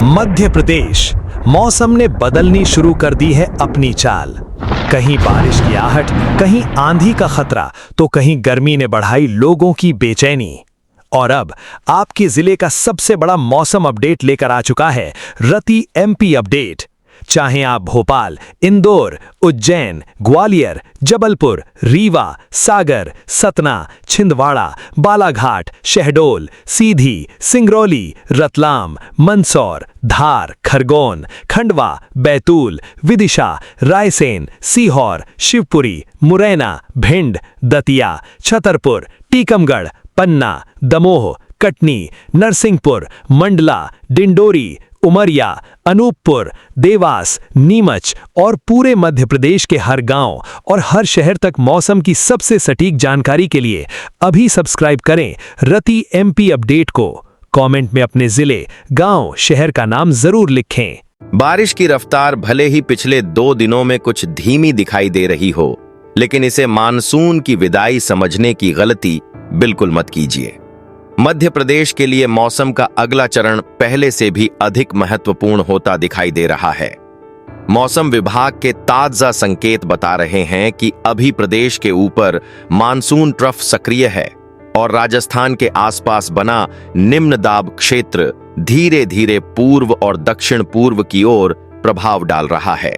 मध्य प्रदेश मौसम ने बदलनी शुरू कर दी है अपनी चाल। कहीं बारिश की आहट, कहीं आंधी का खतरा, तो कहीं गर्मी ने बढ़ाई लोगों की बेचैनी। और अब आपके जिले का सबसे बड़ा मौसम अपडेट लेकर आ चुका है रति एमपी अपडेट। चाहे आप भोपाल, इंदौर, उज्जैन, ग्वालियर, जबलपुर, रीवा, सागर, सतना, छिंदवाड़ा, बालाघाट, शहडोल, सीधी, सिंगरौली, रतलाम, मंदसौर, धार, खरगोन, खंडवा, बैतूल, विदिशा, रायसेन, सीहोर, शिवपुरी, मुरैना, भिंड, दतिया, छतरपुर, टीकमगढ़, पन्ना, दमोह, कटनी, नरसिंहपुर, मंडला, डिंडोरी, उमरिया, अनूपपुर, देवास, नीमच और पूरे मध्य प्रदेश के हर गांव और हर शहर तक मौसम की सबसे सटीक जानकारी के लिए अभी सब्सक्राइब करें रति एमपी अपडेट को। कमेंट में अपने जिले, गांव, शहर का नाम जरूर लिखें। बारिश की रफ्तार भले ही पिछले 2 दिनों में कुछ धीमी दिखाई दे रही हो, लेकिन इसे मानसून की विदाई समझने की गलती बिल्कुल मत कीजिए। मध्य प्रदेश के लिए मौसम का अगला चरण पहले से भी अधिक महत्वपूर्ण होता दिखाई दे रहा है। मौसम विभाग के ताजा संकेत बता रहे हैं कि अभी प्रदेश के ऊपर मानसून ट्रफ सक्रिय है और राजस्थान के आसपास बना निम्न दाब क्षेत्र धीरे धीरे पूर्व और दक्षिण पूर्व की ओर प्रभाव डाल रहा है।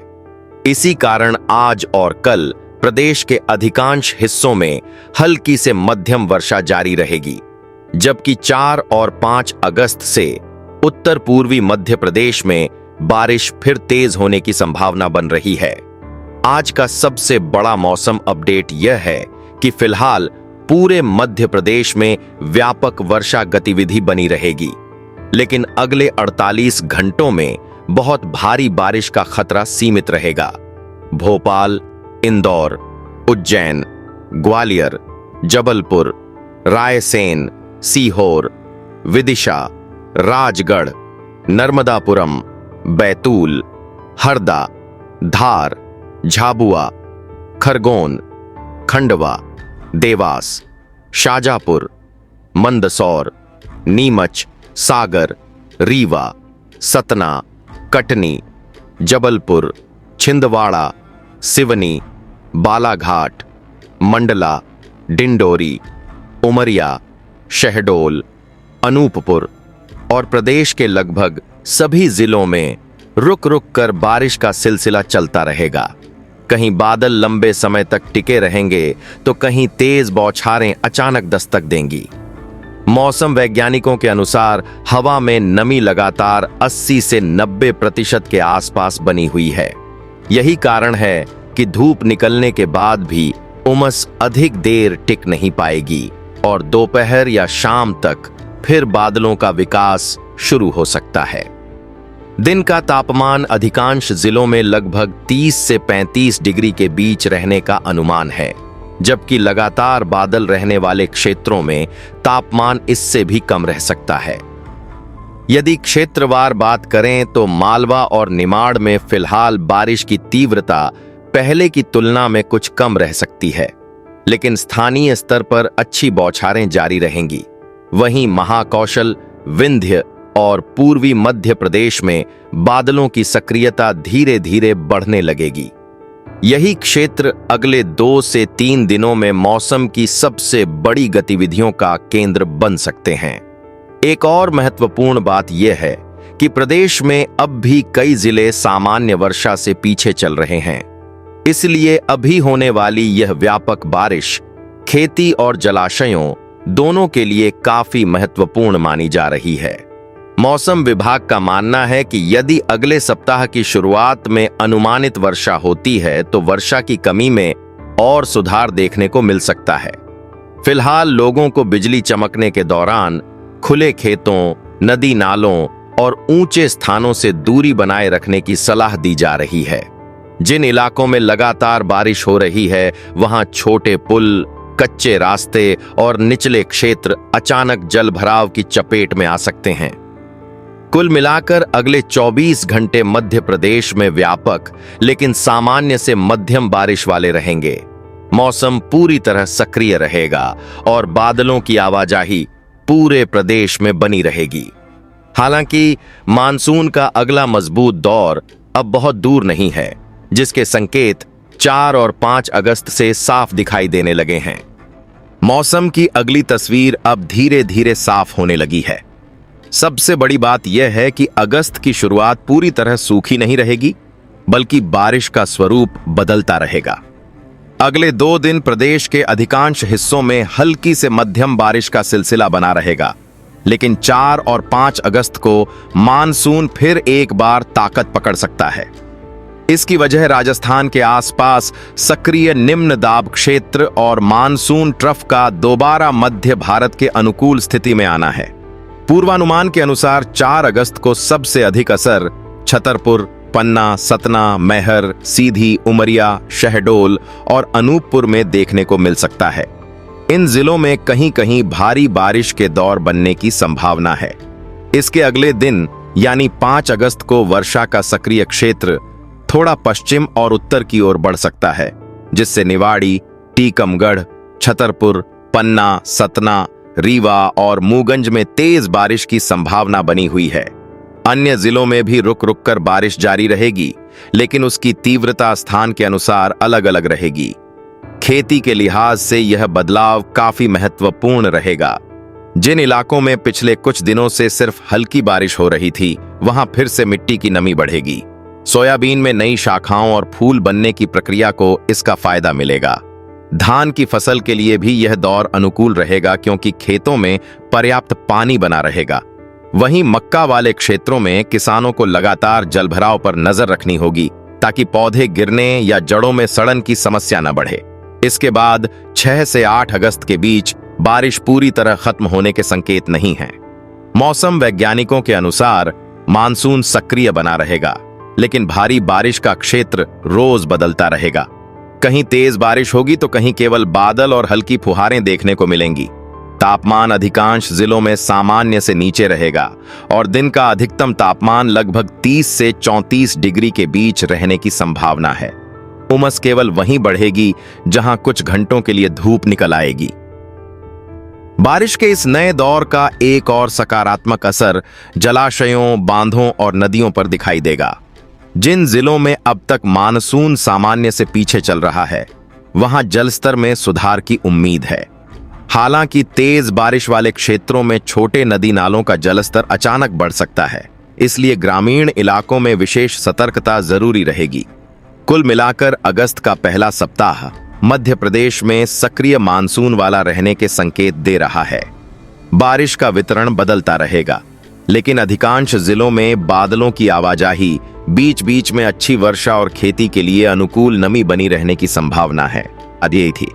इसी कारण आज और कल प्रदेश के अधिकांश हिस्सों में हल्की से मध्यम वर्षा जारी रहेगी, जबकि 4 और 5 अगस्त से उत्तर पूर्वी मध्य प्रदेश में बारिश फिर तेज होने की संभावना बन रही है। आज का सबसे बड़ा मौसम अपडेट यह है कि फिलहाल पूरे मध्य प्रदेश में व्यापक वर्षा गतिविधि बनी रहेगी, लेकिन अगले 48 घंटों में बहुत भारी बारिश का खतरा सीमित रहेगा। भोपाल, इंदौर, उज्जैन, ग्वालियर, जबलपुर, रायसेन, सीहोर, विदिशा, राजगढ़, नर्मदापुरम, बैतूल, हरदा, धार, झाबुआ, खरगोन, खंडवा, देवास, शाजापुर, मंदसौर, नीमच, सागर, रीवा, सतना, कटनी, जबलपुर, छिंदवाड़ा, सिवनी, बालाघाट, मंडला, डिंडोरी, उमरिया, शहडोल, अनूपपुर और प्रदेश के लगभग सभी जिलों में रुक रुक कर बारिश का सिलसिला चलता रहेगा। कहीं बादल लंबे समय तक टिके रहेंगे तो कहीं तेज बौछारें अचानक दस्तक देंगी। मौसम वैज्ञानिकों के अनुसार हवा में नमी लगातार 80 से 90% के आसपास बनी हुई है। यही कारण है कि धूप निकलने के बाद भी उमस अधिक देर टिक नहीं पाएगी और दोपहर या शाम तक फिर बादलों का विकास शुरू हो सकता है। दिन का तापमान अधिकांश जिलों में लगभग 30 से 35 डिग्री के बीच रहने का अनुमान है, जबकि लगातार बादल रहने वाले क्षेत्रों में तापमान इससे भी कम रह सकता है। यदि क्षेत्रवार बात करें तो मालवा और निमाड़ में फिलहाल बारिश की तीव्रता पहले की तुलना में कुछ कम रह सकती है, लेकिन स्थानीय स्तर पर अच्छी बौछारें जारी रहेंगी। वहीं महाकौशल, विंध्य और पूर्वी मध्य प्रदेश में बादलों की सक्रियता धीरे धीरे बढ़ने लगेगी। यही क्षेत्र अगले 2 से 3 दिनों में मौसम की सबसे बड़ी गतिविधियों का केंद्र बन सकते हैं। एक और महत्वपूर्ण बात यह है कि प्रदेश में अब भी कई जिले सामान्य वर्षा से पीछे चल रहे हैं, इसलिए अभी होने वाली यह व्यापक बारिश खेती और जलाशयों दोनों के लिए काफी महत्वपूर्ण मानी जा रही है। मौसम विभाग का मानना है कि यदि अगले सप्ताह की शुरुआत में अनुमानित वर्षा होती है तो वर्षा की कमी में और सुधार देखने को मिल सकता है। फिलहाल लोगों को बिजली चमकने के दौरान खुले खेतों, नदी नालों और ऊंचे स्थानों से दूरी बनाए रखने की सलाह दी जा रही है। जिन इलाकों में लगातार बारिश हो रही है वहां छोटे पुल, कच्चे रास्ते और निचले क्षेत्र अचानक जलभराव की चपेट में आ सकते हैं। कुल मिलाकर अगले 24 घंटे मध्य प्रदेश में व्यापक लेकिन सामान्य से मध्यम बारिश वाले रहेंगे। मौसम पूरी तरह सक्रिय रहेगा और बादलों की आवाजाही पूरे प्रदेश में बनी रहेगी। हालांकि मानसून का अगला मजबूत दौर अब बहुत दूर नहीं है, जिसके संकेत 4 और 5 अगस्त से साफ दिखाई देने लगे हैं। मौसम की अगली तस्वीर अब धीरे धीरे साफ होने लगी है। सबसे बड़ी बात यह है कि अगस्त की शुरुआत पूरी तरह सूखी नहीं रहेगी, बल्कि बारिश का स्वरूप बदलता रहेगा। अगले 2 दिन प्रदेश के अधिकांश हिस्सों में हल्की से मध्यम बारिश का सिलसिला बना रहेगा, लेकिन 4 और 5 अगस्त को मानसून फिर एक बार ताकत पकड़ सकता है। इसकी वजह राजस्थान के आसपास सक्रिय निम्न दाब क्षेत्र और मानसून ट्रफ का दोबारा मध्य भारत के अनुकूल स्थिति में आना है। पूर्वानुमान के अनुसार 4 अगस्त को सबसे अधिक असर छतरपुर, पन्ना, सतना, मैहर, सीधी, उमरिया, शहडोल और अनूपपुर में देखने को मिल सकता है। इन जिलों में कहीं कहीं भारी बारिश के दौर बनने की संभावना है। इसके अगले दिन यानी 5 अगस्त को वर्षा का सक्रिय क्षेत्र थोड़ा पश्चिम और उत्तर की ओर बढ़ सकता है, जिससे निवाड़ी, टीकमगढ़, छतरपुर, पन्ना, सतना, रीवा और मूगंज में तेज बारिश की संभावना बनी हुई है। अन्य जिलों में भी रुक रुक कर बारिश जारी रहेगी, लेकिन उसकी तीव्रता स्थान के अनुसार अलग अलग रहेगी। खेती के लिहाज से यह बदलाव काफी महत्वपूर्ण रहेगा। जिन इलाकों में पिछले कुछ दिनों से सिर्फ हल्की बारिश हो रही थी, वहां फिर से मिट्टी की नमी बढ़ेगी। सोयाबीन में नई शाखाओं और फूल बनने की प्रक्रिया को इसका फायदा मिलेगा। धान की फसल के लिए भी यह दौर अनुकूल रहेगा, क्योंकि खेतों में पर्याप्त पानी बना रहेगा। वहीं मक्का वाले क्षेत्रों में किसानों को लगातार जलभराव पर नजर रखनी होगी, ताकि पौधे गिरने या जड़ों में सड़न की समस्या न बढ़े। इसके बाद 6 से 8 अगस्त के बीच बारिश पूरी तरह खत्म होने के संकेत नहीं हैं। मौसम वैज्ञानिकों के अनुसार मानसून सक्रिय बना रहेगा, लेकिन भारी बारिश का क्षेत्र रोज बदलता रहेगा। कहीं तेज बारिश होगी तो कहीं केवल बादल और हल्की फुहारें देखने को मिलेंगी। तापमान अधिकांश जिलों में सामान्य से नीचे रहेगा और दिन का अधिकतम तापमान लगभग 30 से 34 डिग्री के बीच रहने की संभावना है। उमस केवल वहीं बढ़ेगी जहां कुछ घंटों के लिए धूप निकल आएगी। बारिश के इस नए दौर का एक और सकारात्मक असर जलाशयों, बांधों और नदियों पर दिखाई देगा। जिन जिलों में अब तक मानसून सामान्य से पीछे चल रहा है, वहां जलस्तर में सुधार की उम्मीद है। हालांकि तेज बारिश वाले क्षेत्रों में छोटे नदी नालों का जलस्तर अचानक बढ़ सकता है, इसलिए ग्रामीण इलाकों में विशेष सतर्कता जरूरी रहेगी। कुल मिलाकर अगस्त का पहला सप्ताह मध्य प्रदेश में सक्रिय मानसून वाला रहने के संकेत दे रहा है। बारिश का वितरण बदलता रहेगा, लेकिन अधिकांश जिलों में बादलों की आवाजाही, बीच बीच में अच्छी वर्षा और खेती के लिए अनुकूल नमी बनी रहने की संभावना है। यही थी।